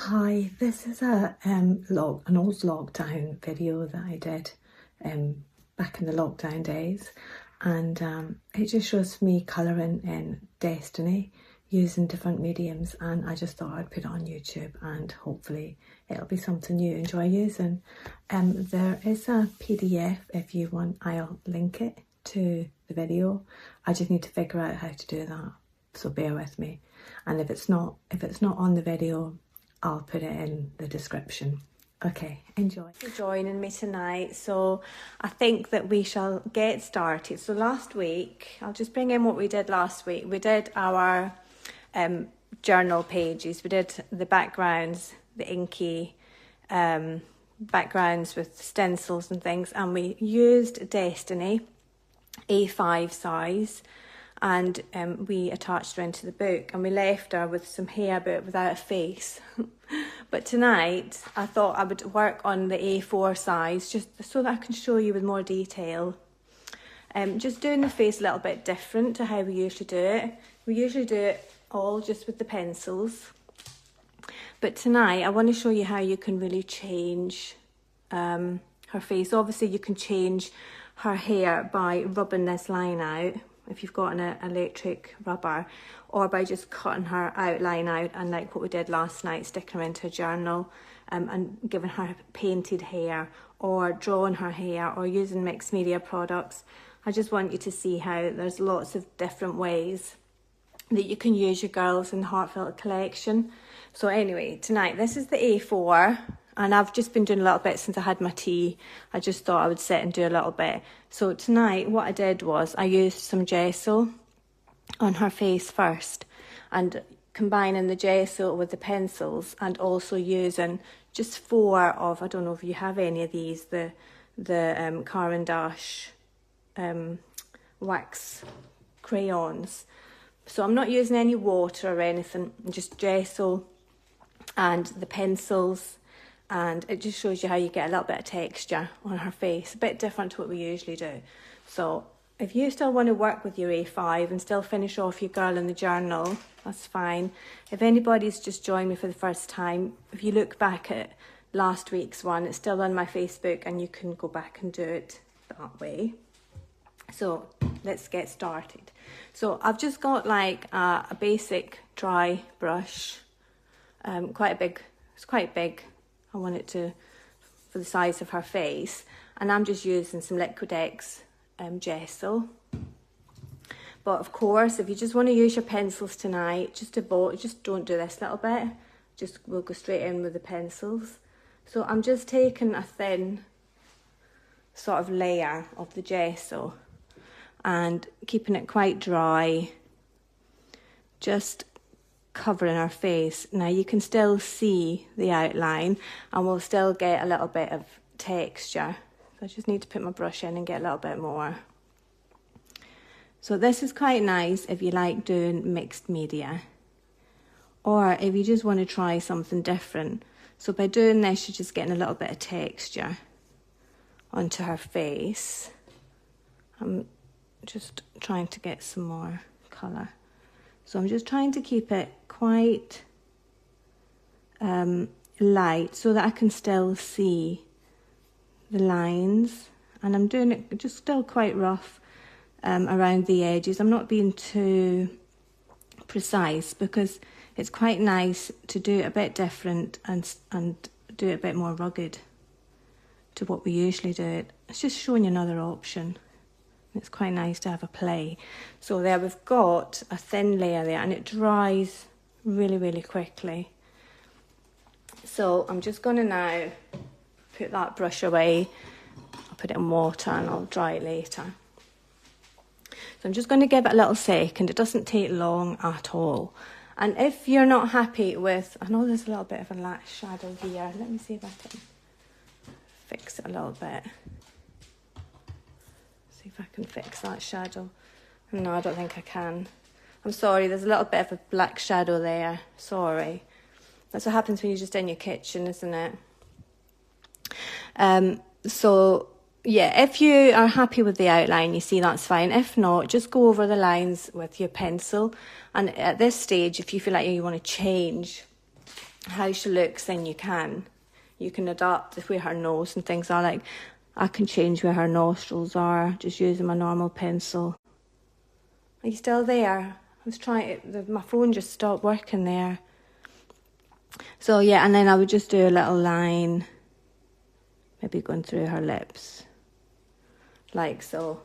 Hi, this is an old lockdown video that I did back in the lockdown days, and it just shows me colouring in Destiny using different mediums, and I just thought I'd put it on YouTube and hopefully it'll be something you enjoy using. There is a PDF if you want, I'll link it to the video. I just need to figure out how to do that, so bear with me. And if it's not on the video, I'll put it in the description. Okay, enjoy. Thanks for joining me tonight. So I think that we shall get started. So last week, I'll just bring in what we did last week. We did our journal pages. We did the backgrounds, the inky backgrounds with stencils and things, and we used Destiny A5 size, and we attached her into the book, and we left her with some hair but without a face. But tonight I thought I would work on the A4 size just so that I can show you with more detail. Just doing the face a little bit different to how we usually do it. We usually do it all just with the pencils, but tonight I want to show you how you can really change her face. Obviously you can change her hair by rubbing this line out if you've got an electric rubber, or by just cutting her outline out, and like what we did last night, sticking her into a journal and giving her painted hair, or drawing her hair, or using mixed media products. I just want you to see how there's lots of different ways that you can use your girls in the Heartfelt collection. So anyway, tonight this is the A4, and I've just been doing a little bit since I had my tea. I just thought I would sit and do a little bit. So tonight what I did was I used some gesso on her face first, and combining the gesso with the pencils, and also using just 4 of, I don't know if you have any of these, the Caran d'Ache wax crayons. So I'm not using any water or anything, just gesso and the pencils, and it just shows you how you get a little bit of texture on her face, a bit different to what we usually do. So if you still want to work with your A5 and still finish off your girl in the journal, that's fine. If anybody's just joined me for the first time, if you look back at last week's one, it's still on my Facebook, and you can go back and do it that way. So let's get started. So I've just got like a basic dry brush, it's quite big. I want it for the size of her face, and I'm just using some Liquid-X gesso. But of course, if you just want to use your pencils tonight, just don't do this little bit. We'll go straight in with the pencils. So I'm just taking a thin sort of layer of the gesso and keeping it quite dry, just covering her face. Now you can still see the outline, and we'll still get a little bit of texture. So I just need to put my brush in and get a little bit more. So this is quite nice if you like doing mixed media, or if you just want to try something different. So by doing this, you're just getting a little bit of texture onto her face. I'm just trying to get some more colour. So I'm just trying to keep it quite light so that I can still see the lines, and I'm doing it just still quite rough around the edges. I'm not being too precise because it's quite nice to do it a bit different and do it a bit more rugged to what we usually do it. It's just showing you another option. It's quite nice to have a play. So there we've got a thin layer there, and it dries really, really quickly. So I'm just going to now put that brush away. I'll put it in water and I'll dry it later. So I'm just going to give it a little second. It doesn't take long at all. And if you're not happy with, I know there's a little bit of a light shadow here. Let me see if I can fix it a little bit. See if I can fix that shadow. No, I don't think I can. I'm sorry, there's a little bit of a black shadow there. Sorry. That's what happens when you're just in your kitchen, isn't it? So, yeah, if you are happy with the outline, you see, that's fine. If not, just go over the lines with your pencil. And at this stage, if you feel like you want to change how she looks, then you can adapt where her nose and things are. Like, I can change where her nostrils are just using my normal pencil. Are you still there? I was trying to, my phone just stopped working there. So yeah, and then I would just do a little line, maybe going through her lips, like so.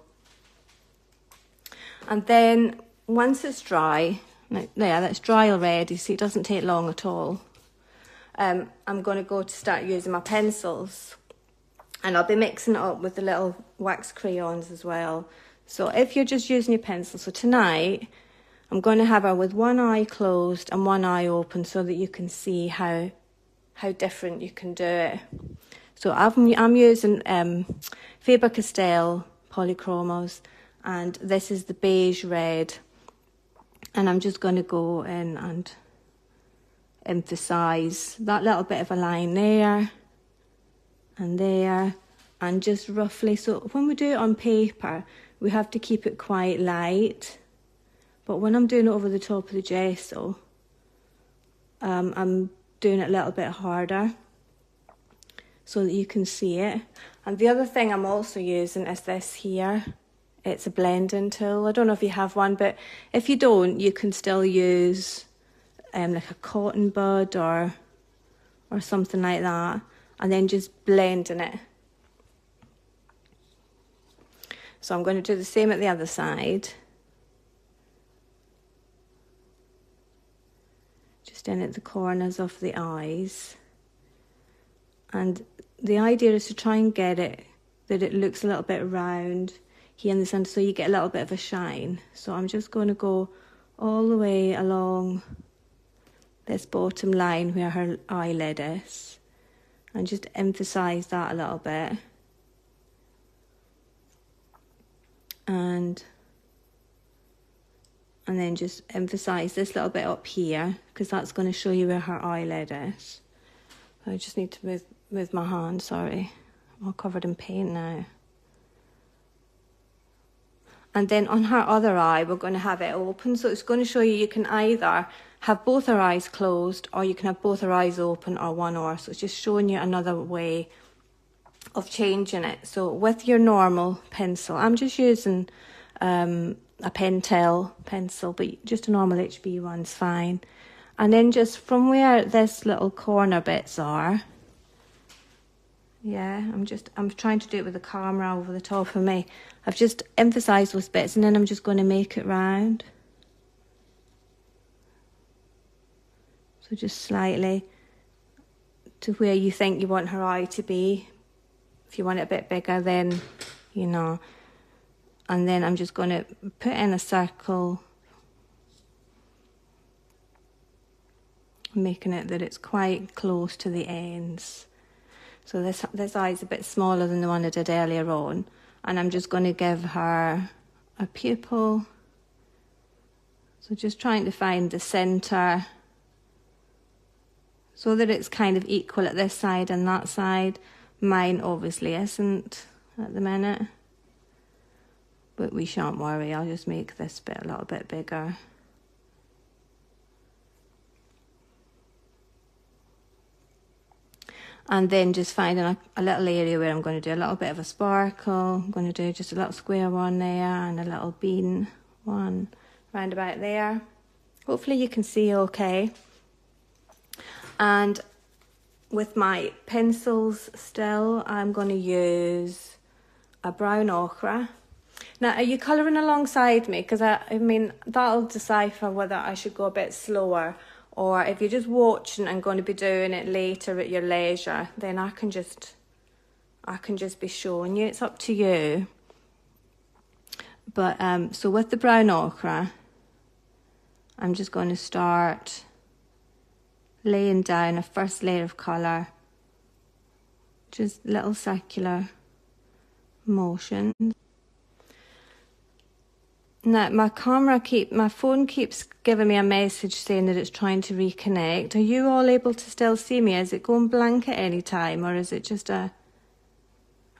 And then once it's dry, yeah, that's dry already, see, it doesn't take long at all. I'm going to go to start using my pencils, and I'll be mixing it up with the little wax crayons as well. So if you're just using your pencil, so tonight I'm going to have her with one eye closed and one eye open so that you can see how different you can do it. So I'm using Faber-Castell polychromos, and this is the beige red, and I'm just going to go in and emphasise that little bit of a line there and just roughly. So when we do it on paper, we have to keep it quite light, but when I'm doing it over the top of the gesso, I'm doing it a little bit harder so that you can see it. And the other thing I'm also using is this here. It's a blending tool. I don't know if you have one, but if you don't, you can still use like a cotton bud or something like that, and then just blending it. So I'm going to do the same at the other side. Just in at the corners of the eyes. And the idea is to try and get it that it looks a little bit round here in the centre, so you get a little bit of a shine. So I'm just going to go all the way along this bottom line where her eyelid is, and just emphasise that a little bit. And then just emphasise this little bit up here, because that's going to show you where her eyelid is. I just need to move my hand, sorry. I'm all covered in paint now. And then on her other eye, we're going to have it open. So it's going to show you can either have both her eyes closed, or you can have both her eyes open, or one or. So it's just showing you another way of changing it. So with your normal pencil, I'm just using a Pentel pencil, but just a normal HB one's fine. And then just from where this little corner bits are, yeah, I'm trying to do it with the camera over the top of me. I've just emphasised those bits, and then I'm just going to make it round. So just slightly to where you think you want her eye to be. If you want it a bit bigger, then, you know. And then I'm just going to put in a circle, making it that it's quite close to the ends. So this eye is a bit smaller than the one I did earlier on. And I'm just going to give her a pupil. So just trying to find the centre so that it's kind of equal at this side and that side. Mine obviously isn't at the minute, but we shan't worry. I'll just make this bit a little bit bigger. And then just finding a little area where I'm going to do a little bit of a sparkle. I'm going to do just a little square one there and a little bean one round about there. Hopefully you can see okay. And with my pencils still, I'm going to use a brown ochre. Now, are you colouring alongside me? Because I mean, that'll decipher whether I should go a bit slower, or if you're just watching and going to be doing it later at your leisure, then I can just be showing you. It's up to you. But so with the brown ochre, I'm just going to start laying down a first layer of colour, just little circular motion. Now my phone keeps giving me a message saying that it's trying to reconnect. Are you all able to still see me? Is it going blank at any time, or is it just I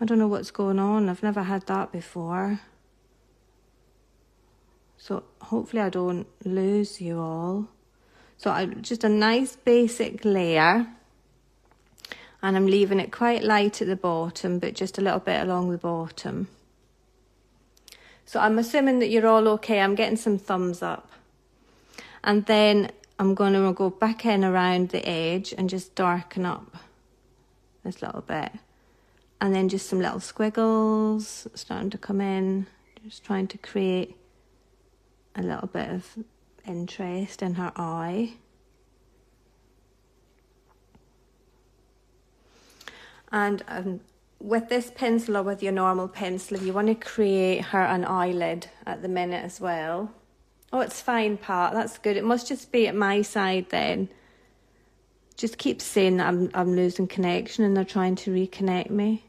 don't know what's going on. I've never had that before. So hopefully I don't lose you all. So just a nice basic layer, and I'm leaving it quite light at the bottom, but just a little bit along the bottom. So I'm assuming that you're all okay. I'm getting some thumbs up. And then I'm going to go back in around the edge and just darken up this little bit. And then just some little squiggles starting to come in. Just trying to create a little bit of interest in her eye. And with this pencil or with your normal pencil, if you want to create her an eyelid at the minute as well. Oh, it's fine, Pat. That's good. It must just be at my side then. Just keep saying that I'm losing connection and they're trying to reconnect me.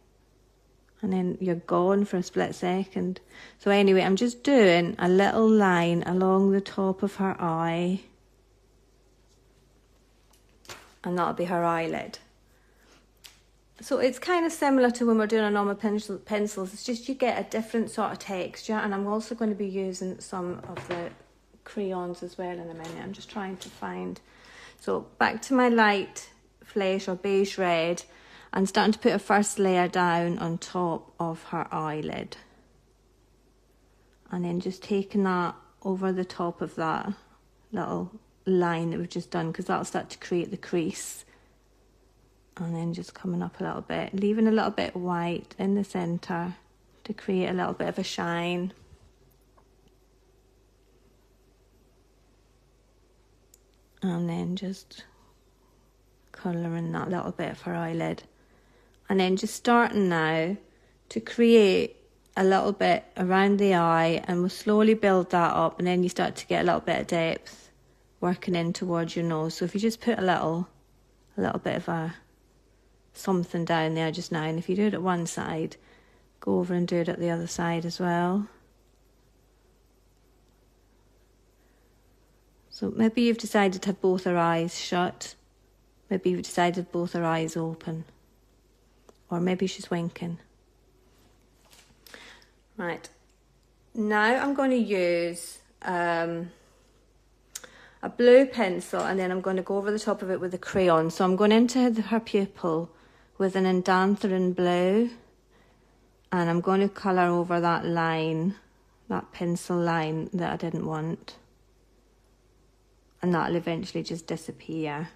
And then you're gone for a split second. So anyway, I'm just doing a little line along the top of her eye. And that'll be her eyelid. So it's kind of similar to when we're doing our normal pencils. It's just you get a different sort of texture. And I'm also going to be using some of the crayons as well in a minute. I'm just trying to find. So back to my light flesh or beige red. And starting to put a first layer down on top of her eyelid. And then just taking that over the top of that little line that we've just done, because that'll start to create the crease. And then just coming up a little bit, leaving a little bit white in the centre to create a little bit of a shine. And then just colouring that little bit of her eyelid. And then just starting now to create a little bit around the eye, and we'll slowly build that up, and then you start to get a little bit of depth working in towards your nose. So if you just put a little bit of a something down there just now, and if you do it at one side, go over and do it at the other side as well. So maybe you've decided to have both her eyes shut, maybe you've decided both her eyes open. Or maybe she's winking. Right. Now I'm going to use a blue pencil, and then I'm going to go over the top of it with a crayon. So I'm going into her pupil with an indanthrone blue. And I'm going to colour over that line, that pencil line that I didn't want. And that'll eventually just disappear.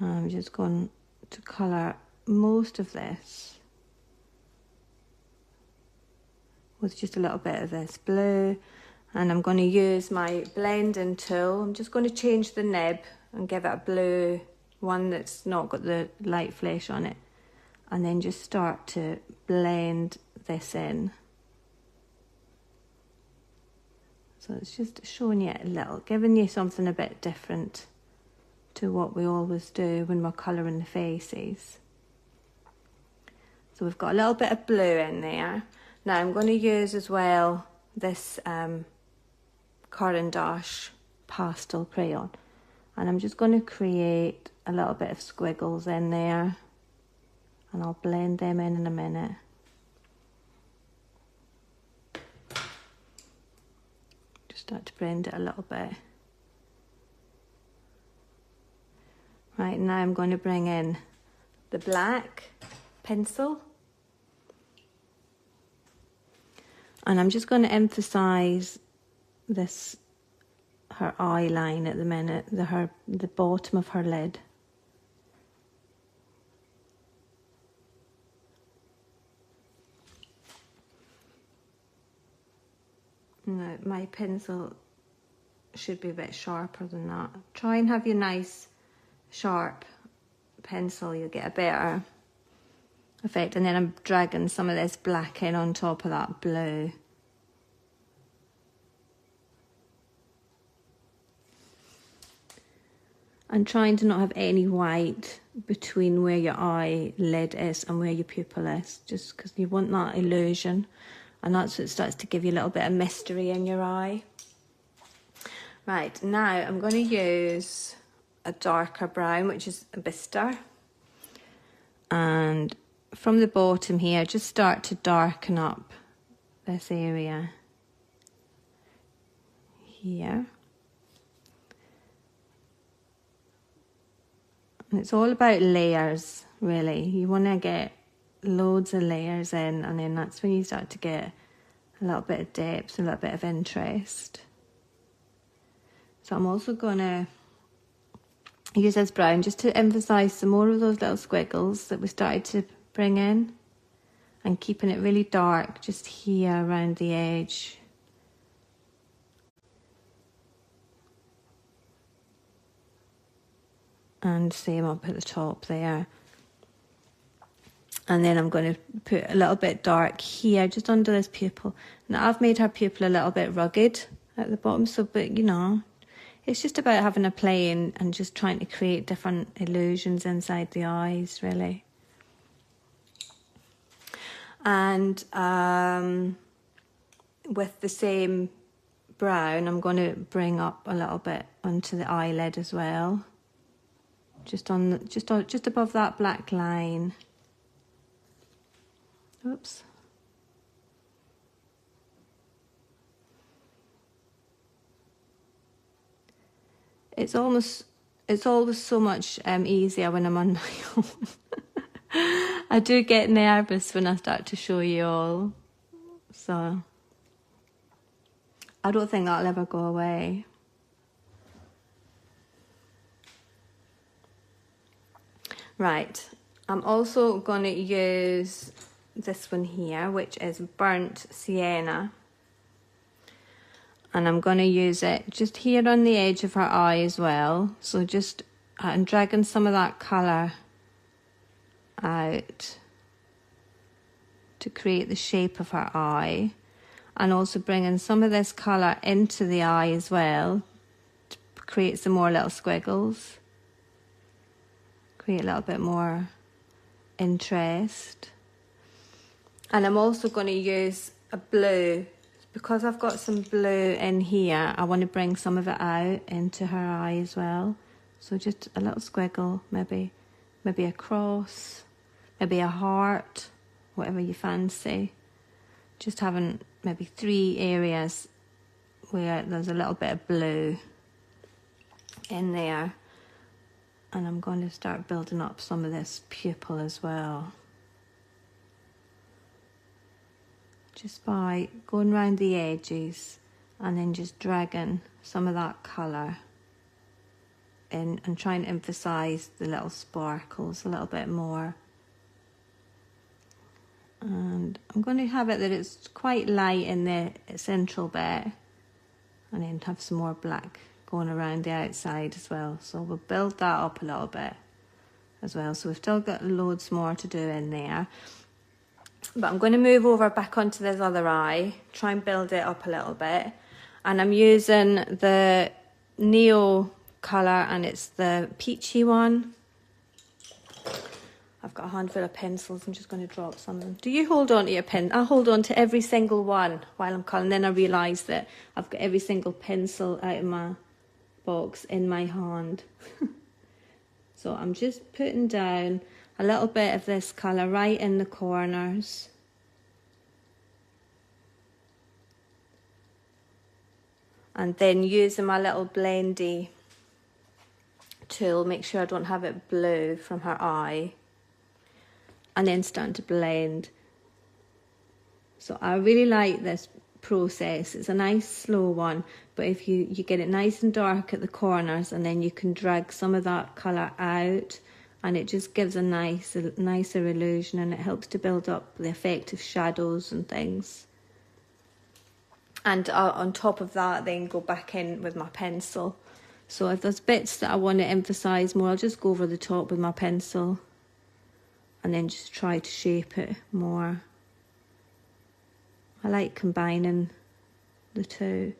I'm just going to colour most of this with just a little bit of this blue, and I'm going to use my blending tool. I'm just going to change the nib and give it a blue one that's not got the light flesh on it, and then just start to blend this in. So it's just showing you a little, giving you something a bit different to what we always do when we're colouring the faces. So we've got a little bit of blue in there. Now I'm going to use as well this Caran d'Ache pastel crayon. And I'm just going to create a little bit of squiggles in there. And I'll blend them in a minute. Just start to blend it a little bit. Right, now I'm going to bring in the black pencil. And I'm just going to emphasise this, her eye line at the minute, the bottom of her lid. Now, my pencil should be a bit sharper than that. Try and have your nice sharp pencil, you'll get a better effect. And then I'm dragging some of this black in on top of that blue. And trying to not have any white between where your eyelid is and where your pupil is, just because you want that illusion. And that's what starts to give you a little bit of mystery in your eye. Right, now I'm going to use a darker brown, which is a bistre. And from the bottom here, just start to darken up this area here. And it's all about layers, really. You want to get loads of layers in, and then that's when you start to get a little bit of depth, a little bit of interest. So I'm also going to use this brown just to emphasise some more of those little squiggles that we started to bring in, and keeping it really dark just here around the edge. And same up at the top there. And then I'm going to put a little bit dark here, just under this pupil. Now I've made her pupil a little bit rugged at the bottom, so, but you know, it's just about having a play and just trying to create different illusions inside the eyes, really. And with the same brown, I'm going to bring up a little bit onto the eyelid as well. Just above that black line. Oops. It's always so much easier when I'm on my own. I do get nervous when I start to show you all, so I don't think that'll ever go away. Right, I'm also going to use this one here, which is burnt sienna. And I'm going to use it just here on the edge of her eye as well. So just, I'm dragging some of that colour out to create the shape of her eye. And also bringing some of this colour into the eye as well to create some more little squiggles. Create a little bit more interest. And I'm also going to use a blue. Because I've got some blue in here, I want to bring some of it out into her eye as well. So just a little squiggle, maybe a cross, maybe a heart, whatever you fancy. Just having maybe 3 areas where there's a little bit of blue in there. And I'm going to start building up some of this pupil as well. Just by going around the edges and then just dragging some of that colour in and trying to emphasise the little sparkles a little bit more. And I'm going to have it that it's quite light in the central bit, and then have some more black going around the outside as well. So we'll build that up a little bit as well. So we've still got loads more to do in there. But I'm going to move over back onto this other eye, try and build it up a little bit. And I'm using the Neo colour, and it's the peachy one. I've got a handful of pencils, I'm just going to drop some of them. Do you hold on to your pen? I hold on to every single one while I'm colouring. Then I realise that I've got every single pencil out of my box in my hand. So I'm just putting down a little bit of this colour right in the corners. And then using my little blendy tool, make sure I don't have it blue from her eye. And then starting to blend. So I really like this process. It's a nice slow one, but if you get it nice and dark at the corners, and then you can drag some of that colour out, and it just gives a nicer illusion, and it helps to build up the effect of shadows and things. And on top of that, then go back in with my pencil. So if there's bits that I want to emphasise more, I'll just go over the top with my pencil and then just try to shape it more. I like combining the two.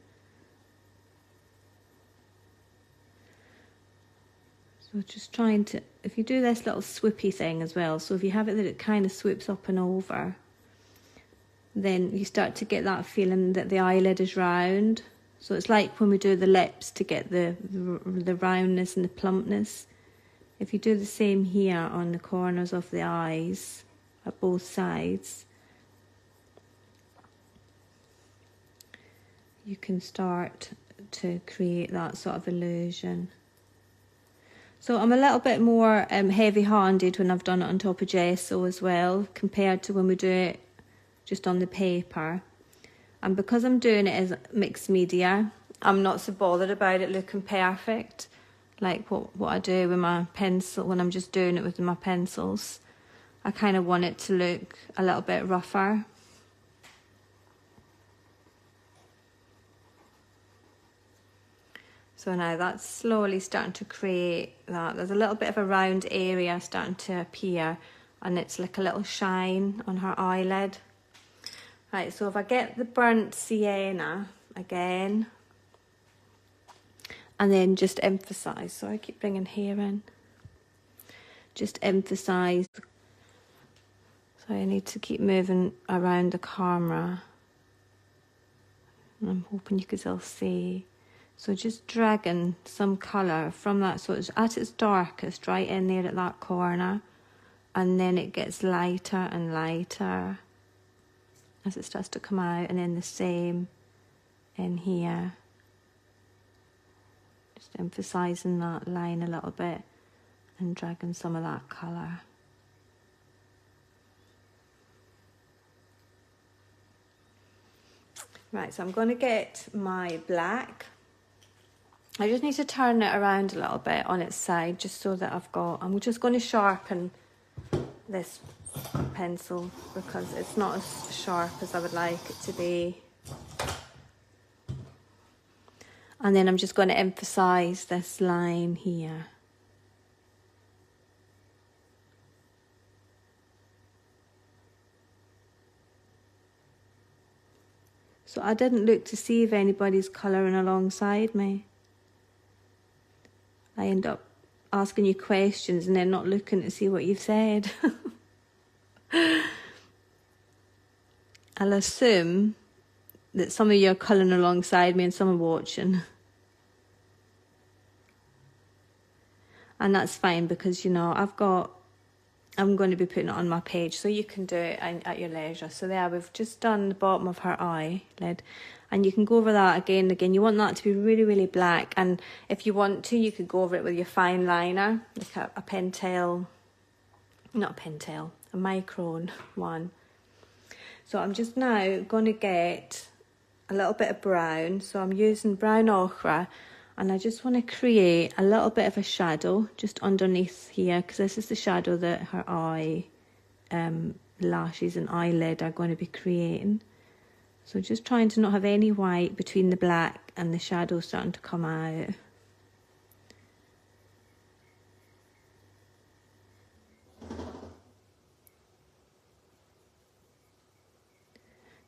So just trying to, if you do this little swoopy thing as well, so if you have it that it kind of swoops up and over, then you start to get that feeling that the eyelid is round. So it's like when we do the lips to get the roundness and the plumpness. If you do the same here on the corners of the eyes, at both sides, you can start to create that sort of illusion. So I'm a little bit more heavy-handed when I've done it on top of gesso as well, compared to when we do it just on the paper. And because I'm doing it as mixed media, I'm not so bothered about it looking perfect, like what I do with my pencil when I'm just doing it with my pencils. I kind of want it to look a little bit rougher. So now that's slowly starting to create that. There's a little bit of a round area starting to appear, and it's like a little shine on her eyelid. Right, so if I get the burnt sienna again, and then just emphasize, so I keep bringing hair in, just emphasize. So I need to keep moving around the camera. I'm hoping you can still see. So just dragging some colour from that, so it's at its darkest, right in there at that corner, and then it gets lighter and lighter as it starts to come out, and then the same in here. Just emphasising that line a little bit and dragging some of that colour. Right, so I'm going to get my black. I just need to turn it around a little bit on its side, just so that I'm just going to sharpen this pencil because it's not as sharp as I would like it to be. And then I'm just going to emphasise this line here. So I didn't look to see if anybody's colouring alongside me. I end up asking you questions and then not looking to see what you've said. I'll assume that some of you are colouring alongside me and some are watching. And that's fine because, you know, I'm going to be putting it on my page, so you can do it at your leisure. So there, we've just done the bottom of her eyelid, and you can go over that again and again. You want that to be really, really black, and if you want to, you could go over it with your fine liner, like a pentel, not a pentel, a micron one. So I'm just now going to get a little bit of brown, so I'm using brown ochre, and I just want to create a little bit of a shadow just underneath here, because this is the shadow that her eye lashes and eyelid are going to be creating. So just trying to not have any white between the black and the shadow starting to come out.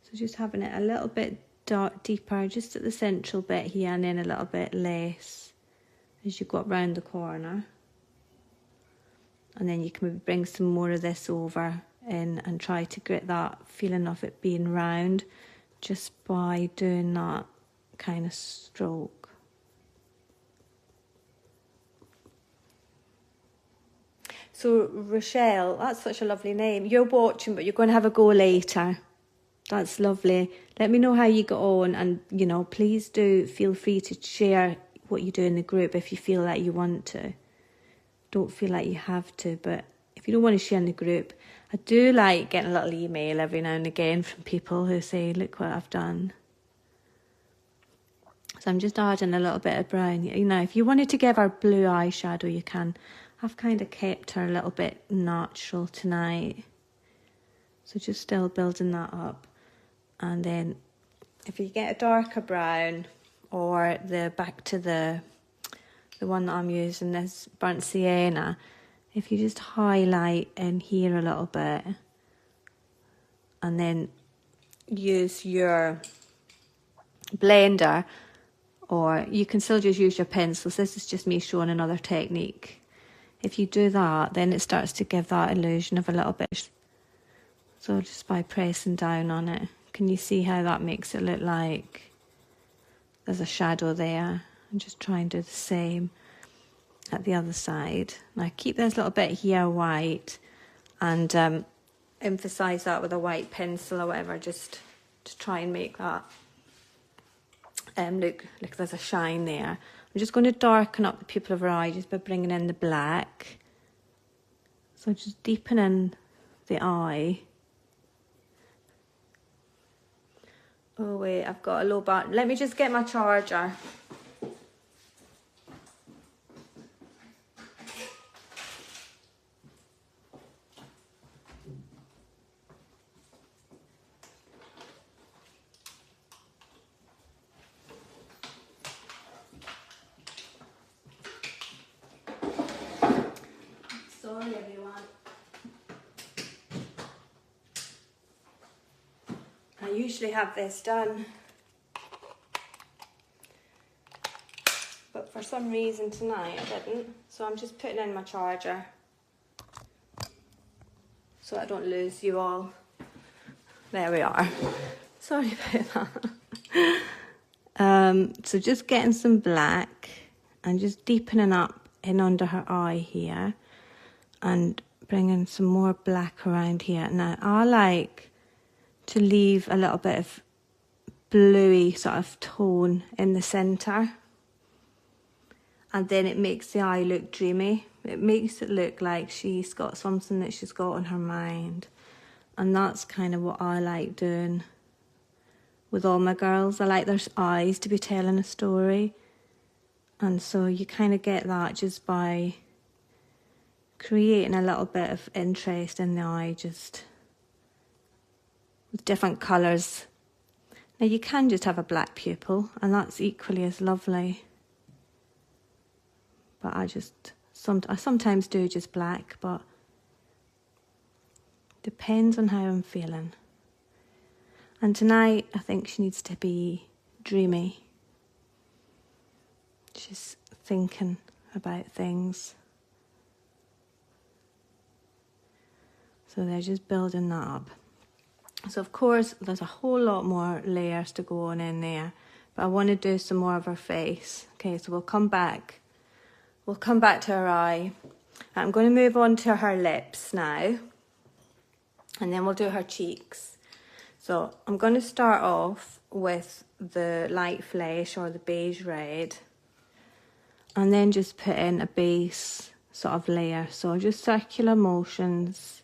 So just having it a little bit deeper just at the central bit here, and then a little bit less as you go up round the corner. And then you can maybe bring some more of this over in and try to get that feeling of it being round just by doing that kind of stroke. So Rochelle, that's such a lovely name. You're watching, but you're going to have a go later. That's lovely. Let me know how you got on, and, you know, please do feel free to share what you do in the group if you feel like you want to. Don't feel like you have to, but if you don't want to share in the group, I do like getting a little email every now and again from people who say, look what I've done. So I'm just adding a little bit of brown. You know, if you wanted to give her blue eyeshadow, you can. I've kind of kept her a little bit natural tonight. So just still building that up. And then if you get a darker brown, or back to the one that I'm using, this burnt sienna, if you just highlight in here a little bit and then use your blender, or you can still just use your pencils. This is just me showing another technique. If you do that, then it starts to give that illusion of a little bit. So just by pressing down on it, can you see how that makes it look like there's a shadow there? And just try and do the same at the other side. Now keep this little bit here white, and emphasize that with a white pencil or whatever, just to try and make that look like there's a shine there. I'm just going to darken up the pupil of her eye just by bringing in the black. So just deepen in the eye. Oh wait, I've got a low bar. Let me just get my charger. Sorry everyone. I usually have this done, but for some reason tonight I didn't, so I'm just putting in my charger so I don't lose you all. There we are. Sorry about that. So just getting some black and just deepening up in under her eye here and bringing some more black around here. Now I like to leave a little bit of bluey sort of tone in the centre, and then it makes the eye look dreamy. It makes it look like she's got something that she's got on her mind, and that's kind of what I like doing with all my girls. I like their eyes to be telling a story, and so you kind of get that just by creating a little bit of interest in the eye, just with different colours. Now you can just have a black pupil and that's equally as lovely, but I sometimes do just black, but depends on how I'm feeling. And tonight I think she needs to be dreamy. She's thinking about things. So they're just building that up. So of course there's a whole lot more layers to go on in there, but I want to do some more of her face. Okay, so we'll come back to her eye. I'm going to move on to her lips now, and then we'll do her cheeks. So I'm going to start off with the light flesh or the beige red, and then just put in a base sort of layer. So just circular motions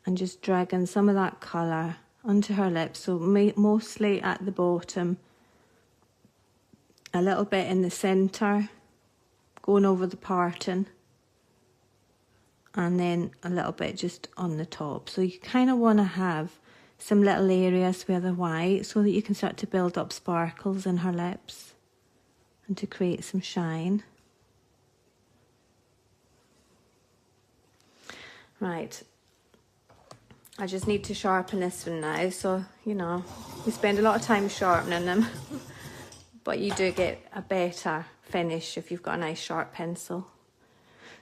and just dragging some of that colour onto her lips. So mostly at the bottom, a little bit in the centre, going over the parting, and then a little bit just on the top. So you kind of want to have some little areas where they're white so that you can start to build up sparkles in her lips and to create some shine. Right. I just need to sharpen this one now, so, you know, we spend a lot of time sharpening them, but you do get a better finish if you've got a nice sharp pencil.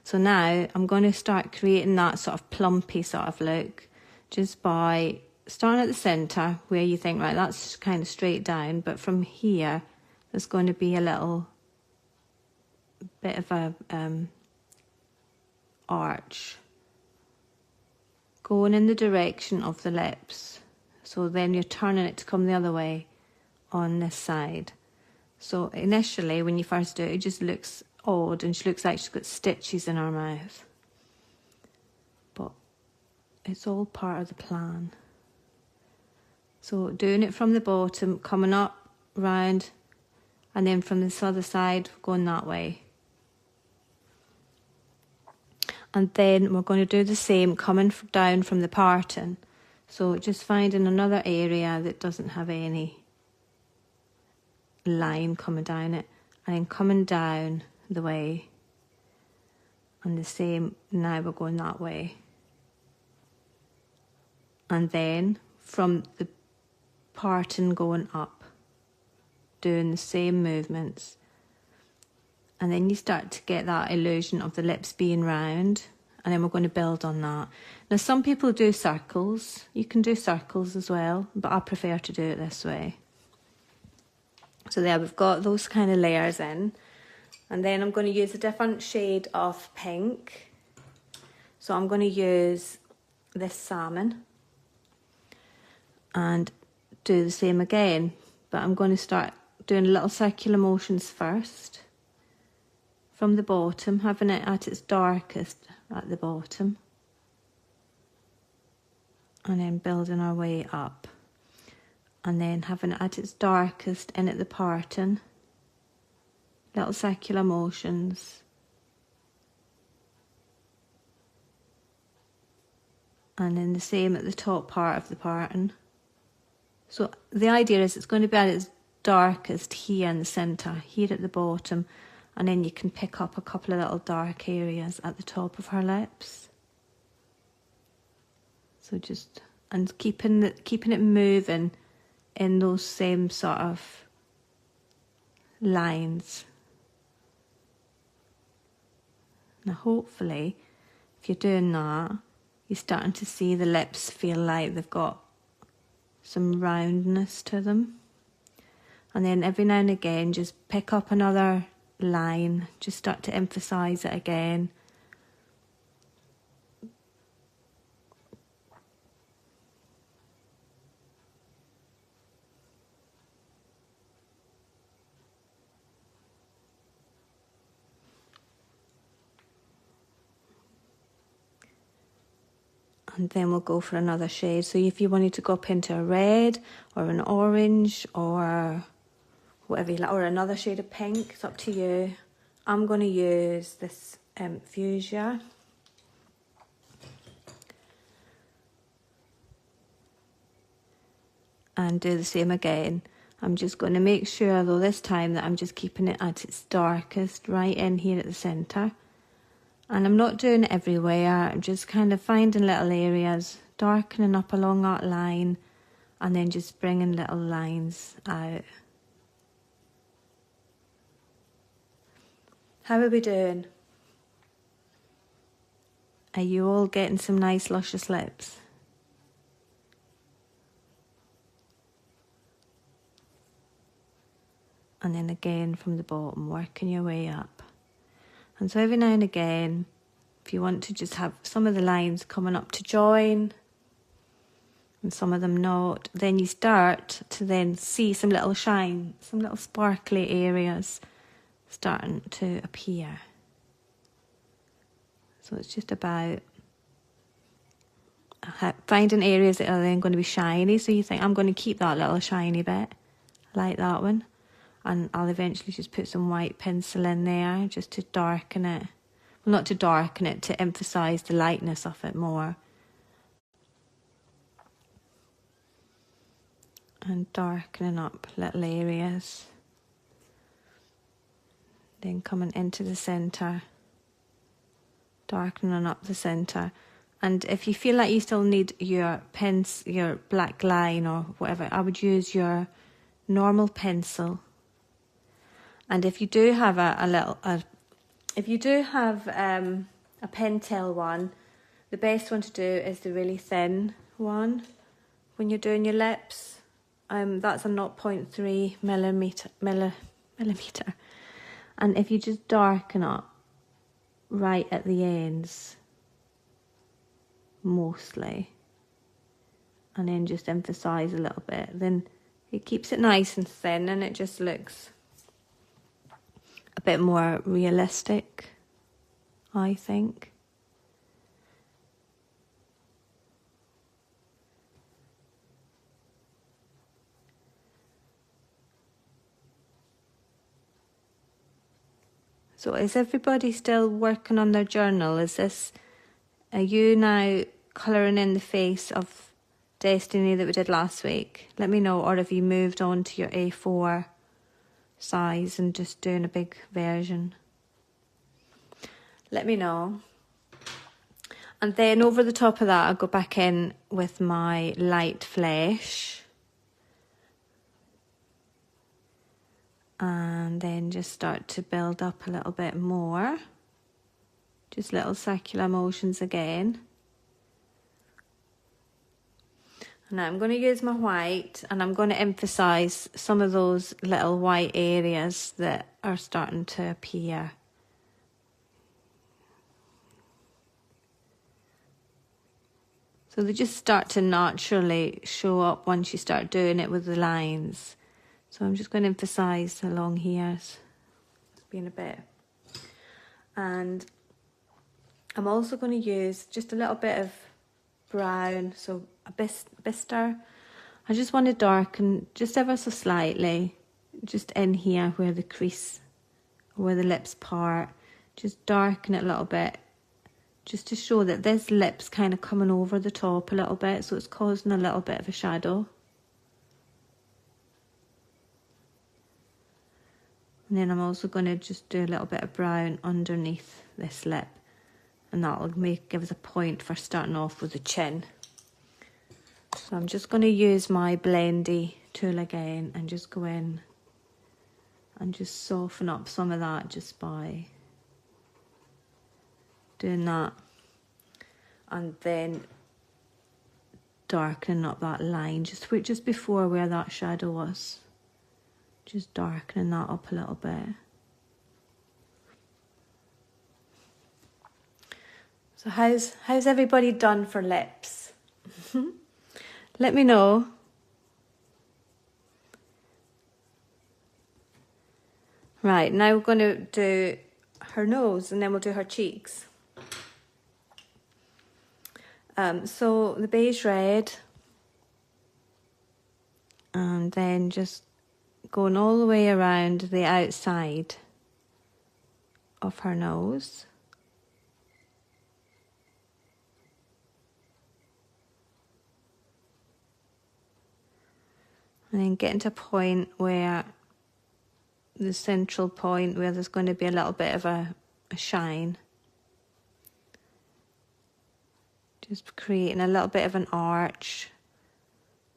So now I'm going to start creating that sort of plumpy sort of look, just by starting at the centre where you think, right, that's kind of straight down, but from here there's going to be a little bit of a arch going in the direction of the lips. So then you're turning it to come the other way on this side. So initially when you first do it, it just looks odd and she looks like she's got stitches in her mouth. But it's all part of the plan. So doing it from the bottom, coming up, round, and then from this other side, going that way. And then we're going to do the same, coming down from the parting. So just finding another area that doesn't have any line coming down it, and then coming down the way. And the same, now we're going that way. And then from the parting going up, doing the same movements. And then you start to get that illusion of the lips being round, and then we're going to build on that. Now some people do circles, you can do circles as well, but I prefer to do it this way. So there we've got those kind of layers in, and then I'm going to use a different shade of pink. So I'm going to use this salmon and do the same again, but I'm going to start doing little circular motions first. from the bottom, having it at its darkest at the bottom, and then building our way up, and then having it at its darkest in at the parting, little circular motions, and then the same at the top part of the parting. So the idea is it's going to be at its darkest here in the centre, here at the bottom, and then you can pick up a couple of little dark areas at the top of her lips. So just, and keeping it moving in those same sort of lines. Now hopefully, if you're doing that, you're starting to see the lips feel like they've got some roundness to them. And then every now and again, just pick up another line, just start to emphasise it again. And then we'll go for another shade. So if you wanted to go up into a red or an orange or whatever you like, or another shade of pink, it's up to you. I'm going to use this fuchsia. And do the same again. I'm just going to make sure though this time that I'm just keeping it at its darkest right in here at the centre. And I'm not doing it everywhere, I'm just kind of finding little areas, darkening up along that line, and then just bringing little lines out. How are we doing? Are you all getting some nice luscious lips? And then again from the bottom, working your way up. And so every now and again, if you want to just have some of the lines coming up to join and some of them not, then you start to then see some little shine, some little sparkly areas starting to appear. So it's just about finding areas that are then going to be shiny. So you think, I'm going to keep that little shiny bit, like that one. And I'll eventually just put some white pencil in there just to darken it. Well, not to darken it, to emphasise the lightness of it more. And darkening up little areas. Then coming into the centre. Darkening up the centre. And if you feel like you still need your your black line or whatever, I would use your normal pencil. And if you do have a Pentel one, the best one to do is the really thin one when you're doing your lips. That's a 0.3 millimeter. And if you just darken up right at the ends, mostly, and then just emphasise a little bit, then it keeps it nice and thin and it just looks a bit more realistic, I think. So is everybody still working on their journal? Are you now colouring in the face of Destiny that we did last week? Let me know, or have you moved on to your A4 size and just doing a big version? Let me know. And then over the top of that, I'll go back in with my light flesh. And then just start to build up a little bit more. Just little circular motions again. And now I'm going to use my white and I'm going to emphasise some of those little white areas that are starting to appear. So they just start to naturally show up once you start doing it with the lines. So I'm just going to emphasise along here. It's being a bit And I'm also going to use just a little bit of brown, so a bistre. I just want to darken just ever so slightly, just in here where the crease, where the lips part, just darken it a little bit, just to show that this lip's kind of coming over the top a little bit, so it's causing a little bit of a shadow. And then I'm also going to just do a little bit of brown underneath this lip, and that'll give us a point for starting off with the chin. So I'm just going to use my blendy tool again and just go in and just soften up some of that just by doing that, and then darkening up that line just before where that shadow was, just darkening that up a little bit. So how's everybody done for lips? Let me know. Right, now we're going to do her nose and then we'll do her cheeks. So the beige red, and then just going all the way around the outside of her nose. And then getting to a point where the central point where there's going to be a little bit of a shine. Just creating a little bit of an arch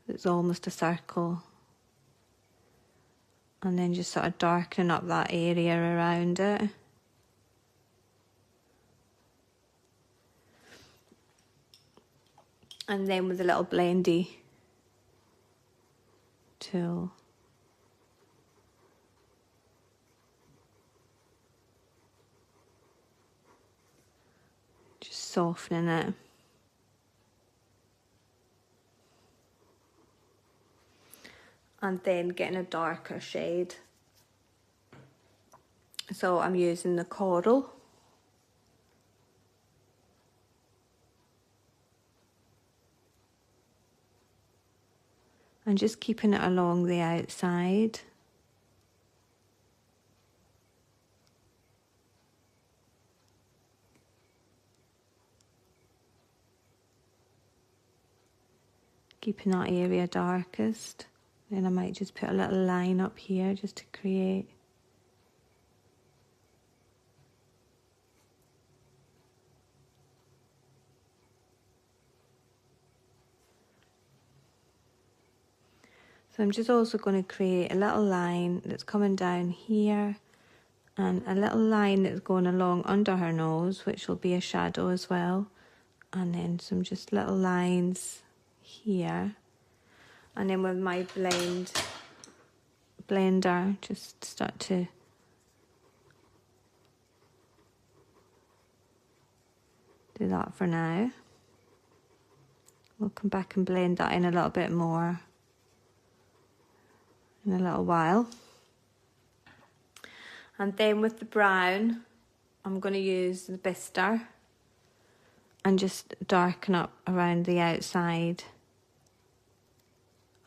that's almost a circle. And then just sort of darkening up that area around it. And then with a little blendy tool, just softening it. And then getting a darker shade. So I'm using the coral. And just keeping it along the outside. Keeping that area darkest. Then I might just put a little line up here just to create. So I'm just also going to create a little line that's coming down here, and a little line that's going along under her nose, which will be a shadow as well. And then some just little lines here. And then with my blender, just start to do that for now. We'll come back and blend that in a little bit more in a little while. And then with the brown, I'm going to use the bistre and just darken up around the outside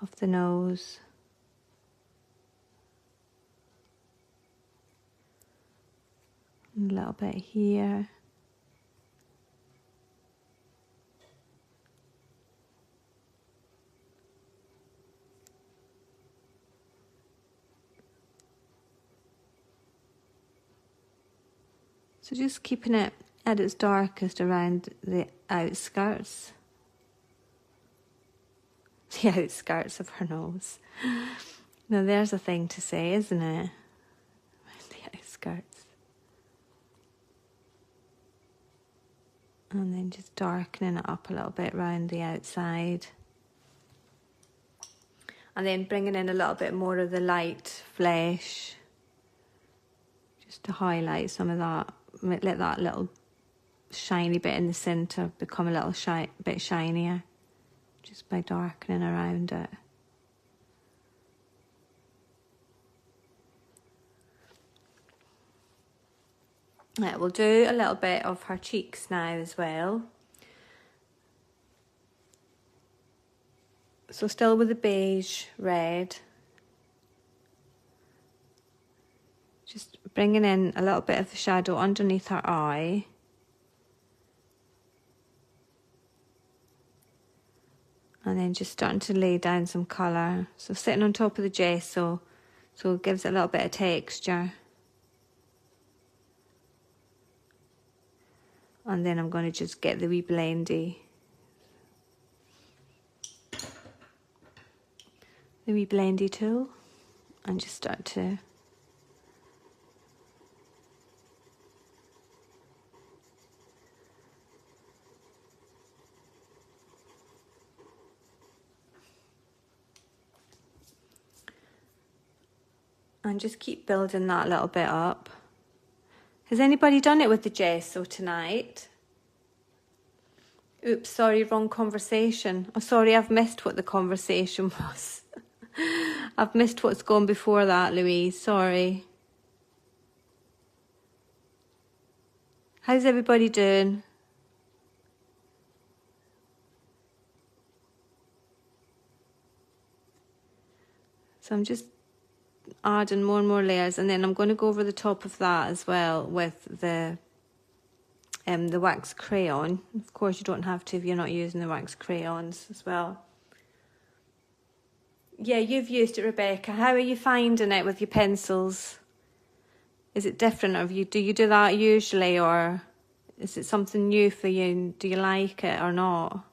of the nose. And a little bit here. So just keeping it at its darkest around the outskirts. The outskirts of her nose. Now there's a thing to say, isn't it? The outskirts. And then just darkening it up a little bit around the outside. And then bringing in a little bit more of the light flesh. Just to highlight some of that. Let that little shiny bit in the centre become a little bit shinier. Just by darkening around it. We'll do a little bit of her cheeks now as well. So still with the beige red. Just bringing in a little bit of the shadow underneath her eye. And then just starting to lay down some colour. So sitting on top of the gesso, so it gives it a little bit of texture. And then I'm going to just get the wee blendy. The wee blendy tool. And just start to... and just keep building that a little bit up. Has anybody done it with the gesso tonight? Oops, sorry, wrong conversation. Oh, sorry, I've missed what the conversation was. I've missed what's gone before that, Louise, sorry. How's everybody doing? So I'm just adding more and more layers, and then I'm going to go over the top of that as well with the wax crayon. Of course you don't have to if you're not using the wax crayons as well. Yeah, you've used it, Rebecca. How are you finding it with your pencils? Is it different, or do you do that usually, or is it something new for you? Do you like it or not?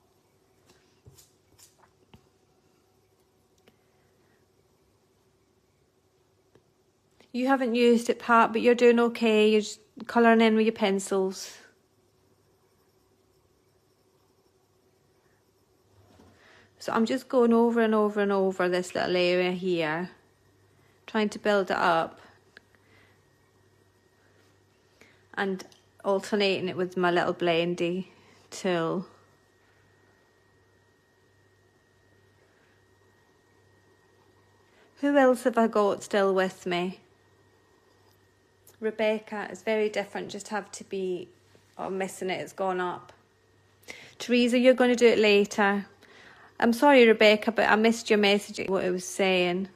You haven't used it, Pat, but you're doing okay. You're just colouring in with your pencils. So I'm just going over and over and over this little area here, trying to build it up and alternating it with my little blendy tool. Who else have I got still with me? Rebecca, it's very different, just have to be, oh, I'm missing it, it's gone up. Teresa, you're going to do it later. I'm sorry, Rebecca, but I missed your message, what it was saying.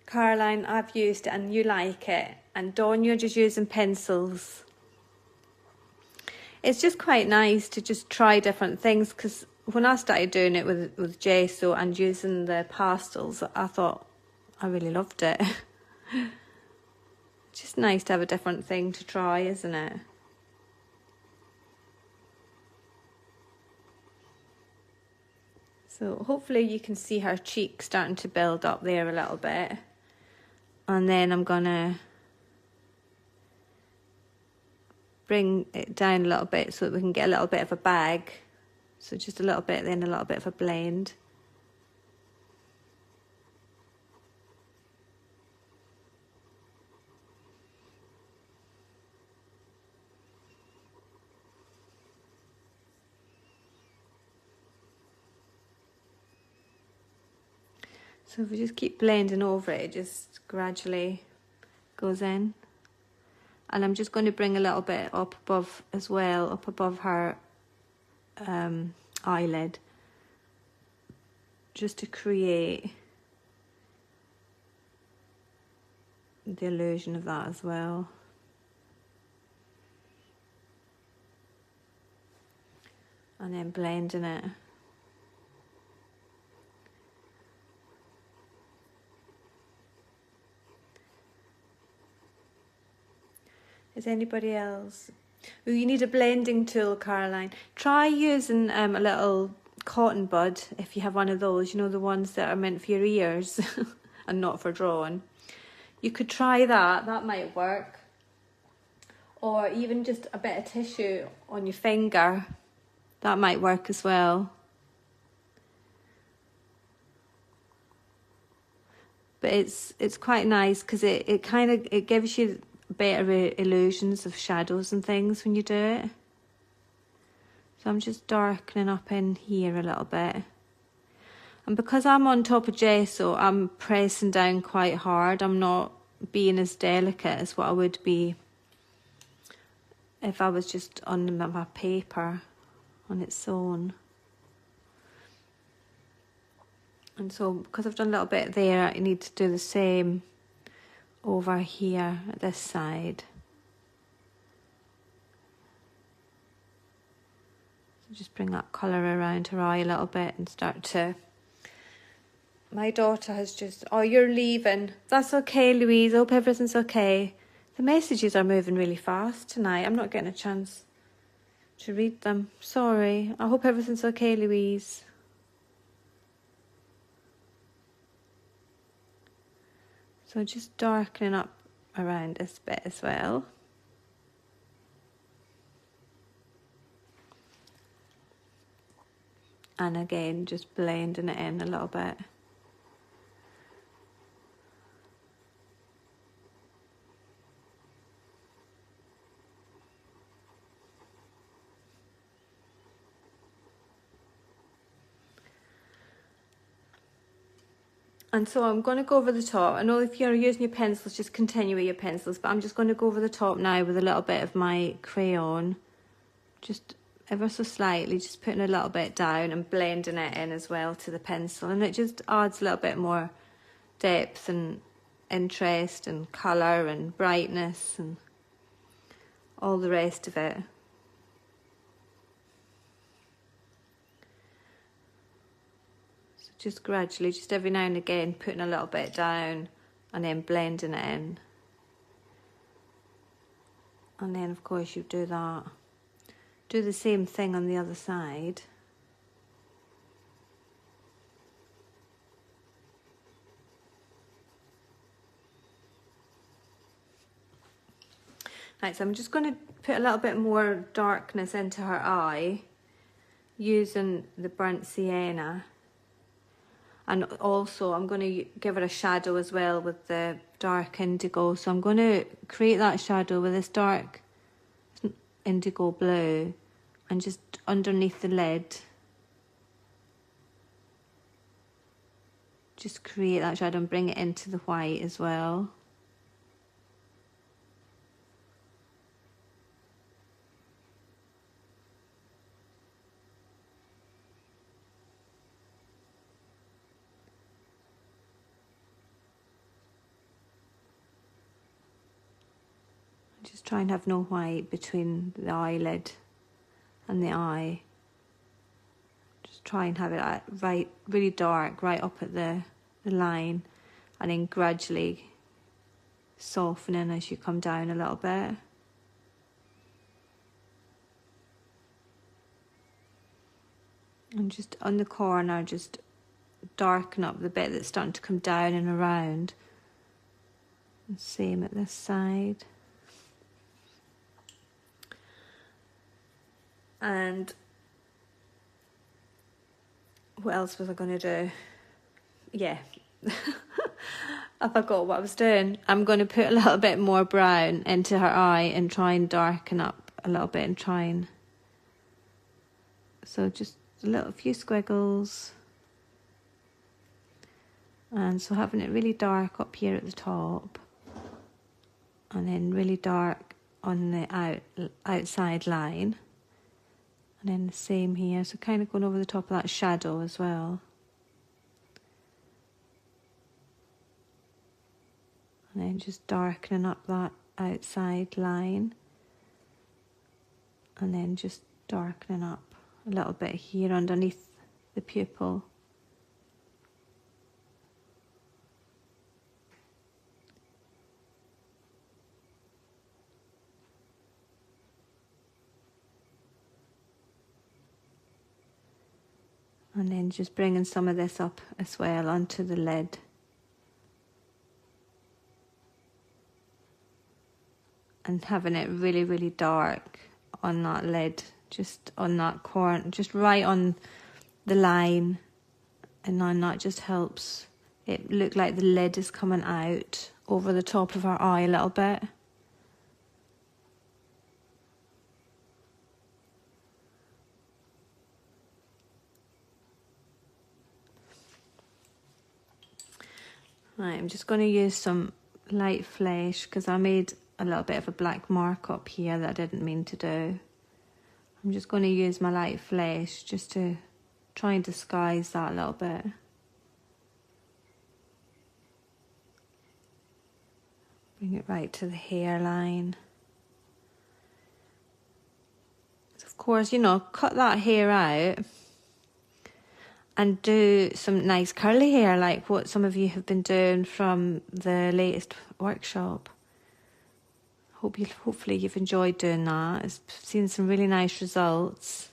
Caroline, I've used it and you like it. And Dawn, you're just using pencils. It's just quite nice to just try different things, because when I started doing it with gesso and using the pastels, I thought I really loved it. It's just nice to have a different thing to try, isn't it? So hopefully you can see her cheek starting to build up there a little bit. And then I'm gonna bring it down a little bit so that we can get a little bit of a bag. So just a little bit, then a little bit of a blend. So if we just keep blending over it, it just gradually goes in. And I'm just going to bring a little bit up above as well, up above her eyelid, just to create the illusion of that as well. And then blending it. Is anybody else? Oh, you need a blending tool, Caroline. Try using a little cotton bud, if you have one of those, you know, the ones that are meant for your ears and not for drawing. You could try that, that might work. Or even just a bit of tissue on your finger, that might work as well. But it's quite nice because it kind of gives you better illusions of shadows and things when you do it. So I'm just darkening up in here a little bit. And because I'm on top of gesso, I'm pressing down quite hard. I'm not being as delicate as what I would be if I was just on my paper on its own. And so because I've done a little bit there, I need to do the same over here at this side. So just bring that colour around her eye a little bit and start to... My daughter has just... Oh, you're leaving. That's okay, Louise. I hope everything's okay. The messages are moving really fast tonight. I'm not getting a chance to read them. Sorry. I hope everything's okay, Louise. So just darkening up around this bit as well. And again, just blending it in a little bit. And so I'm going to go over the top. I know if you're using your pencils, just continue with your pencils, but I'm just going to go over the top now with a little bit of my crayon. Just ever so slightly, just putting a little bit down and blending it in as well to the pencil. And it just adds a little bit more depth and interest and colour and brightness and all the rest of it. Just gradually, just every now and again, putting a little bit down and then blending it in. And then, of course, you do that. Do the same thing on the other side. Right, so I'm just going to put a little bit more darkness into her eye using the burnt sienna. And also I'm going to give her a shadow as well with the dark indigo. So I'm going to create that shadow with this dark indigo blue and just underneath the lid. Just create that shadow and bring it into the white as well. Just try and have no white between the eyelid and the eye. Just try and have it right, really dark, right up at the line, and then gradually softening as you come down a little bit. And just on the corner, just darken up the bit that's starting to come down and around. And same at this side. And what else was I going to do? Yeah, I forgot what I was doing. I'm going to put a little bit more brown into her eye and try and darken up a little bit and try and... So just a few squiggles. And so having it really dark up here at the top. And then really dark on the outside line. And then the same here, so kind of going over the top of that shadow as well. And then just darkening up that outside line. And then just darkening up a little bit here underneath the pupil. And then just bringing some of this up as well onto the lid. And having it really, really dark on that lid, just on that corner, just right on the line. And then that just helps it look like the lid is coming out over the top of her eye a little bit. Right, I'm just going to use some light flesh because I made a little bit of a black mark up here that I didn't mean to do. I'm just going to use my light flesh just to try and disguise that a little bit. Bring it right to the hairline. So of course, you know, cut that hair out and do some nice curly hair like what some of you have been doing from the latest workshop. Hopefully you've enjoyed doing that. I've seen some really nice results.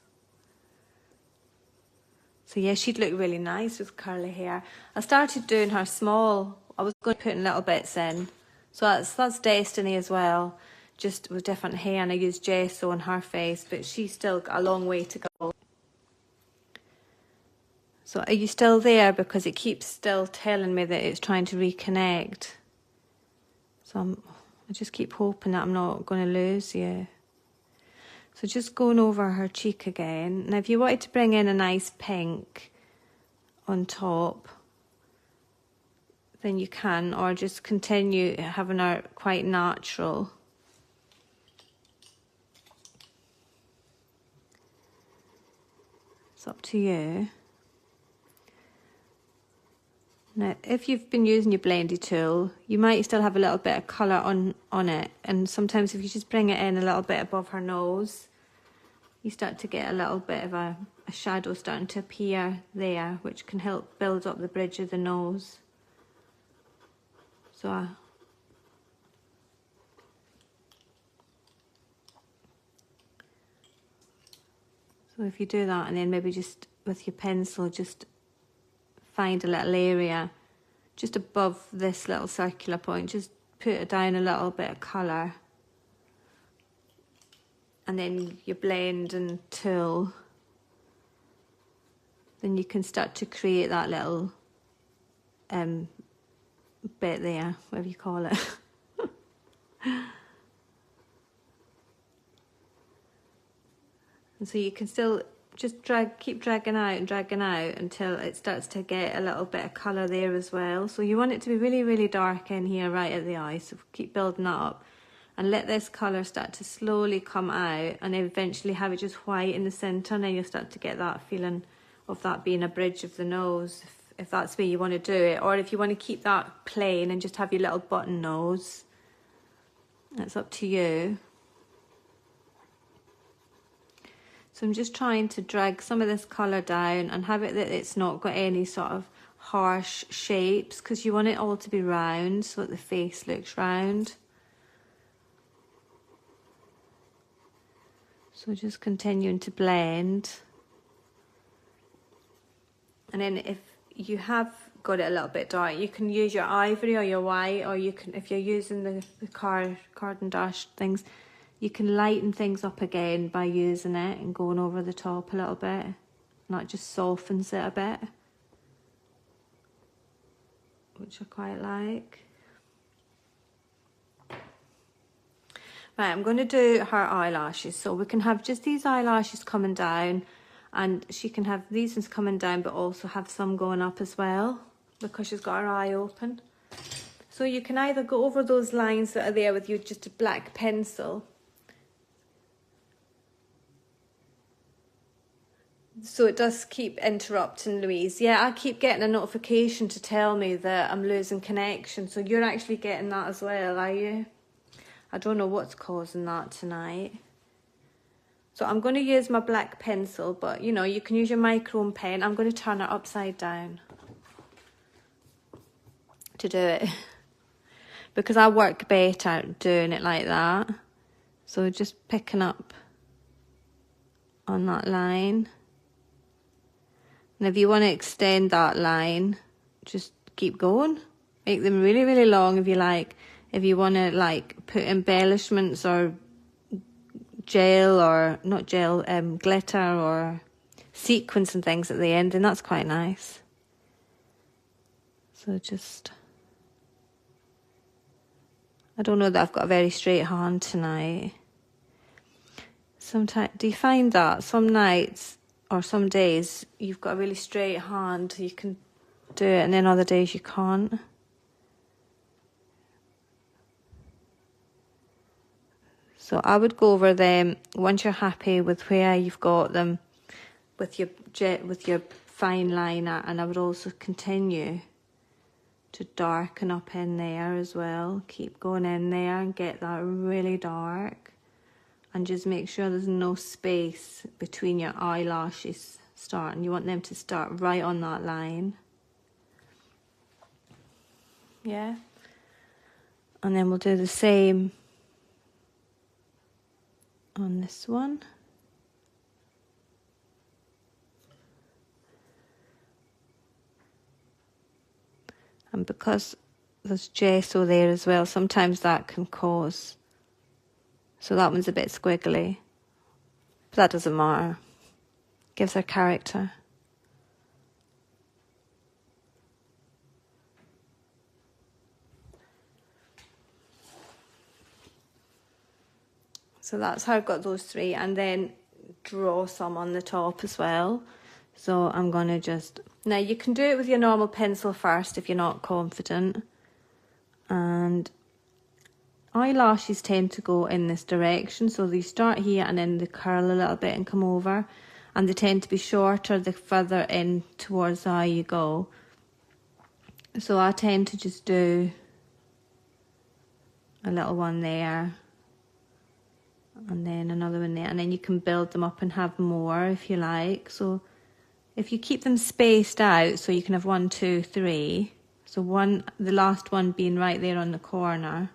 So yeah, she'd look really nice with curly hair. I started doing her small. I was going to put in little bits in. So that's Destiny as well, just with different hair, and I used gesso on her face, but she's still got a long way to go. So are you still there? Because it keeps still telling me that it's trying to reconnect. So I just keep hoping that I'm not going to lose you. So just going over her cheek again. Now if you wanted to bring in a nice pink on top, then you can, or just continue having her quite natural. It's up to you. Now, if you've been using your blendy tool, you might still have a little bit of colour on it, and sometimes if you just bring it in a little bit above her nose, you start to get a little bit of a shadow starting to appear there, which can help build up the bridge of the nose. So if you do that, and then maybe just with your pencil, just find a little area just above this little circular point, just put it down a little bit of colour, and then your blend and tool, then you can start to create that little bit there, whatever you call it. And so you can still just keep dragging out and dragging out until it starts to get a little bit of colour there as well. So you want it to be really, really dark in here right at the eye, so keep building that up. And let this colour start to slowly come out, and eventually have it just white in the centre, and then you'll start to get that feeling of that being a bridge of the nose, if that's where you want to do it. Or if you want to keep that plain and just have your little button nose, that's up to you. So I'm just trying to drag some of this colour down and have it that it's not got any sort of harsh shapes, because you want it all to be round so that the face looks round. So just continuing to blend. And then if you have got it a little bit dark, you can use your ivory or your white, or you can, if you're using the card and dash things, you can lighten things up again by using it and going over the top a little bit. And that just softens it a bit, which I quite like. Right, I'm going to do her eyelashes. So we can have just these eyelashes coming down, and she can have these ones coming down, but also have some going up as well, because she's got her eye open. So you can either go over those lines that are there with just a black pencil. So it does keep interrupting, Louise. Yeah, I keep getting a notification to tell me that I'm losing connection. So you're actually getting that as well, are you? I don't know what's causing that tonight. So I'm going to use my black pencil, but you know, you can use your micron pen. I'm going to turn it upside down to do it, because I work better doing it like that. So just picking up on that line. And if you want to extend that line, just keep going. Make them really, really long if you like. If you want to like put embellishments or gel, or not gel, glitter or sequins and things at the end, then that's quite nice. So just, I don't know that I've got a very straight hand tonight. Sometimes, do you find that some nights or some days you've got a really straight hand, you can do it, and then other days you can't? So I would go over them once you're happy with where you've got them with your fine liner, and I would also continue to darken up in there as well. Keep going in there and get that really dark, and just make sure there's no space between your eyelashes starting. You want them to start right on that line. Yeah. And then we'll do the same on this one. And because there's gesso there as well, sometimes that can cause, so that one's a bit squiggly, but that doesn't matter. Gives her character. So that's how I've got those three, and then draw some on the top as well. So I'm going to just, now you can do it with your normal pencil first if you're not confident. And eyelashes tend to go in this direction, so they start here and then they curl a little bit and come over, and they tend to be shorter the further in towards the eye you go. So I tend to just do a little one there, and then another one there, and then you can build them up and have more if you like. So if you keep them spaced out, so you can have 1, 2, 3, so one, the last one being right there on the corner,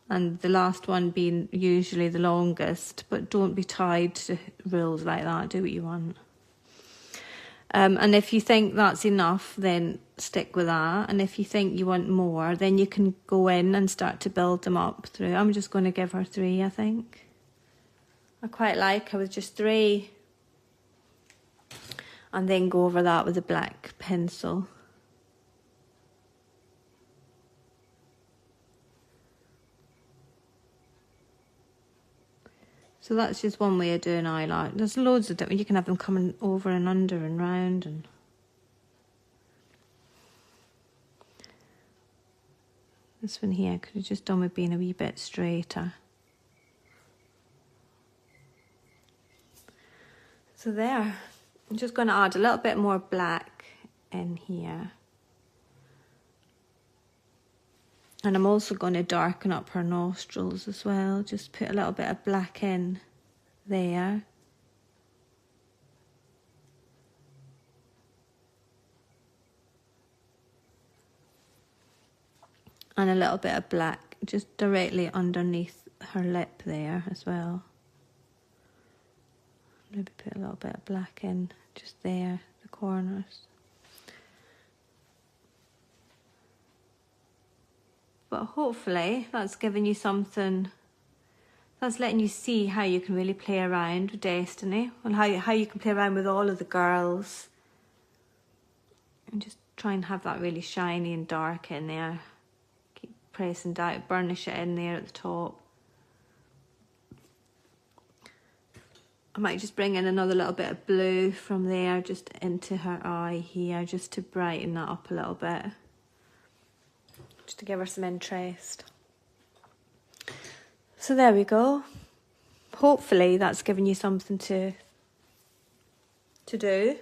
and the last one being usually the longest, but don't be tied to rules like that, do what you want. And if you think that's enough, then stick with that, and if you think you want more, then you can go in and start to build them up through. I'm just going to give her 3, I think. I quite like her with just 3. And then go over that with a black pencil. So that's just one way of doing eyeliner. There's loads of different, you can have them coming over and under and round. And this one here could have just done with being a wee bit straighter. So there. I'm just going to add a little bit more black in here. And I'm also going to darken up her nostrils as well. Just put a little bit of black in there. And a little bit of black just directly underneath her lip there as well. Maybe put a little bit of black in just there, the corners. But hopefully that's giving you something, that's letting you see how you can really play around with Destiny, and how you can play around with all of the girls. And just try and have that really shiny and dark in there. Keep pressing down, burnish it in there at the top. I might just bring in another little bit of blue from there just into her eye here, just to brighten that up a little bit. Just to give her some interest. So there we go. Hopefully that's given you something to do.